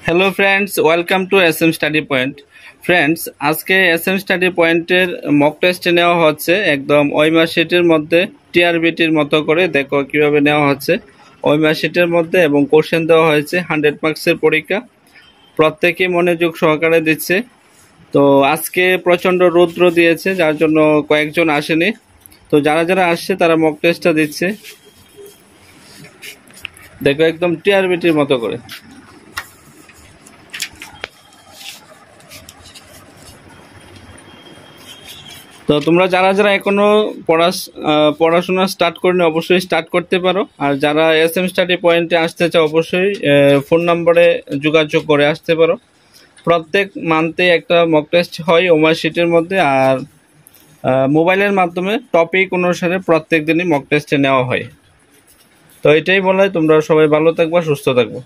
Hello friends, welcome to S M study point. Friends, আজকে S M study পয়েন্টের mock টেস্টে নেওয়া হচ্ছে একদম ওএমআর শিটের মধ্যে টিআরবিটির মতো করে। দেখো কিভাবে নেওয়া হচ্ছে ওএমআর শিটের মধ্যে, এবং কোশ্চেন দেওয়া হয়েছে 100 মার্কসের পরীক্ষা। প্রত্যেকেই মনোযোগ সহকারে দিচ্ছে। তো আজকে প্রচণ্ড রৌদ্র দিয়েছে, যার জন্য কয়েকজন আসেনি। তো যারা যারা আসছে তারা মক টেস্টটা দিচ্ছে। দেখো একদম টিআরবিটির মতো করে। তো তোমরা যারা যারা এখনো পড়াশোনা স্টার্ট করেনি অবশ্যই স্টার্ট করতে পারো। আর যারা এস এম স্টাডি পয়েন্টে আসতে চাও অবশ্যই ফোন নম্বরে যোগাযোগ করে আসতে পারো। প্রত্যেক মান্থে একটা মক টেস্ট হয় ওমার শিটের মধ্যে, আর মোবাইলের মাধ্যমে টপিক অনুসারে প্রত্যেক দিনই মক টেস্টে নেওয়া হয়। তো এটাই বলাই, তোমরা সবাই ভালো থাকবা, সুস্থ থাকবো।